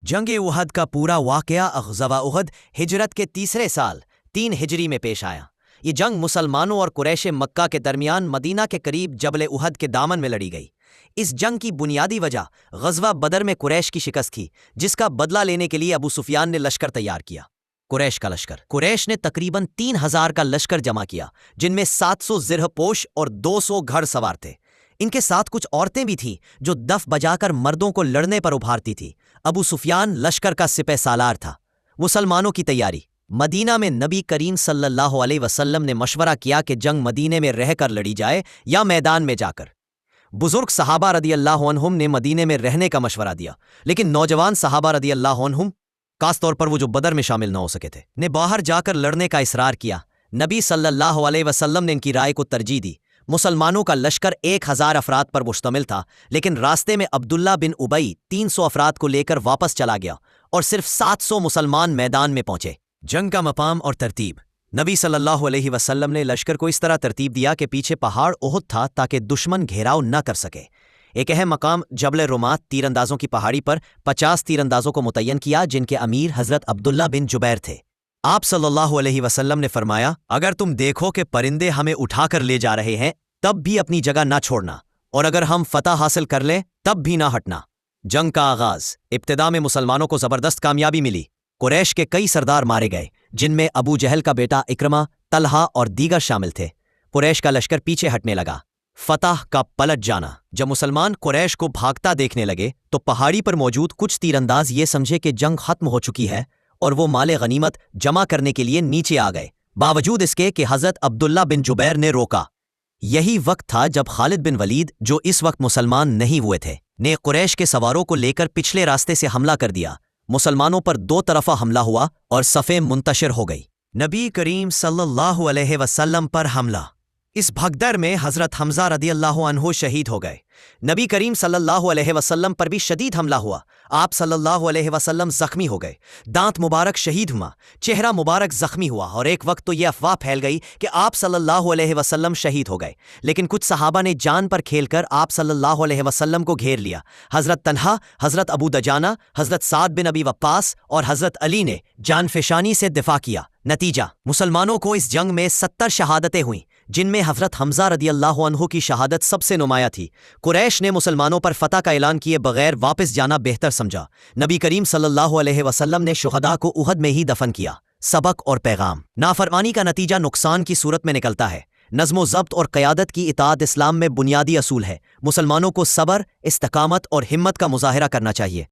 जंग उहद का पूरा वाक़या ग़ज़वा उहद हिजरत के तीसरे साल 3 हिजरी में पेश आया। ये जंग मुसलमानों और कुरैश मक्का के दरमियान मदीना के करीब जबल उहद के दामन में लड़ी गई। इस जंग की बुनियादी वजह ग़ज़वा बदर में कुरैश की शिकस्त थी, जिसका बदला लेने के लिए अबू सुफियान ने लश्कर तैयार किया। कुरैश का लश्कर। कुरैश ने तकरीबन 3000 का लश्कर जमा किया, जिनमें 700 ज़िरहपोश और 200 घड़ सवार थे। इनके साथ कुछ औरतें भी थीं जो दफ बजाकर मर्दों को लड़ने पर उभारती थी। अबू सुफियान लश्कर का सिपह सालार था। मुसलमानों की तैयारी। मदीना में नबी करीम सल्लल्लाहु अलैहि वसल्लम ने मशवरा किया कि जंग मदीने में रहकर लड़ी जाए या मैदान में जाकर। बुजुर्ग सहाबा रदियल्लाहु अन्हुम ने मदीने में रहने का मशवरा दिया, लेकिन नौजवान सहाबा रदियल्लाहु अन्हुम, खास तौर पर वो जो बदर में शामिल न हो सके थे, ने बाहर जाकर लड़ने का इसरार किया। नबी सल्लल्लाहु अलैहि वसल्लम ने इनकी राय को तरजीह दी। मुसलमानों का लश्कर 1000 अफराद पर मुश्तमिल था, लेकिन रास्ते में अब्दुल्ला बिन उबई 300 अफराद को लेकर वापस चला गया और सिर्फ 700 मुसलमान मैदान में पहुंचे। जंग का मकाम और तरतीब। नबी सल्लल्लाहु अलैहि वसल्लम ने लश्कर को इस तरह तरतीब दिया कि पीछे पहाड़ उहुद था ताकि दुश्मन घेराव न कर सके। एक अहम मकाम जबल रुमात तीरंदाजों की पहाड़ी पर 50 तीरंदाजों को मुतय्यन किया, जिनके अमीर हजरत अब्दुल्ला बिन जुबैर थे। आप सल्लल्लाहु अलैहि वसल्लम ने फरमाया, अगर तुम देखो कि परिंदे हमें उठाकर ले जा रहे हैं तब भी अपनी जगह ना छोड़ना, और अगर हम फतह हासिल कर लें तब भी ना हटना। जंग का आगाज। इब्तिदा में मुसलमानों को जबरदस्त कामयाबी मिली। कुरैश के कई सरदार मारे गए, जिनमें अबू जहल का बेटा इक्रमा, तलहा और दीगर शामिल थे। कुरैश का लश्कर पीछे हटने लगा। फतह का पलट जाना। जब मुसलमान कुरैश को भागता देखने लगे तो पहाड़ी पर मौजूद कुछ तीरंदाज ये समझे कि जंग खत्म हो चुकी है और वो माले गनीमत जमा करने के लिए नीचे आ गए, बावजूद इसके कि हजरत अब्दुल्ला बिन जुबैर ने रोका। यही वक्त था जब खालिद बिन वलीद, जो इस वक्त मुसलमान नहीं हुए थे, ने कुरैश के सवारों को लेकर पिछले रास्ते से हमला कर दिया। मुसलमानों पर 2 तरफा हमला हुआ और सफ़े मुंतशिर हो गई। नबी करीम सल्लल्लाहु अलैहि वसल्लम पर हमला। इस भगदड़ में हजरत हमजा रदियल्लाहु अन्हु शहीद हो गए। नबी करीम सल्लल्लाहु अलैहि वसल्लम पर भी शदीद हमला हुआ। आप सल्लल्लाहु अलैहि वसल्लम जख्मी हो गए। दांत मुबारक शहीद हुआ, चेहरा मुबारक जख्मी हुआ, और एक वक्त तो यह अफवाह फैल गई कि आप सल्लल्लाहु अलैहि वसल्लम शहीद हो गए। लेकिन कुछ सहाबा ने जान पर खेलकर आप सल्लल्लाहु अलैहि वसल्लम को घेर लिया। हजरत तन्हा, हजरत अबू दजाना, हजरत साद बिन अबी वक्कास और हजरत अली ने जानफिशानी से दिफा किया। नतीजा, मुसलमानों को इस जंग में 70 शहादतें हुईं, जिनमें हजरत हमजा रदियल्लाहु अन्हु की शहादत सबसे नुमाया थी। कुरैश ने मुसलमानों पर फतह का ऐलान किए बगैर वापस जाना बेहतर समझा। नबी करीम सल्लल्लाहु अलैहि वसल्लम ने शुहदा को उहद में ही दफन किया। सबक और पैगाम। नाफरमानी का नतीजा नुकसान की सूरत में निकलता है। नज़्म ज़ब्त और क़यादत की इताअत इस्लाम में बुनियादी असूल है। मुसलमानों को सब्र, इस्तकामत और हिम्मत का मुजाहिरा करना चाहिए।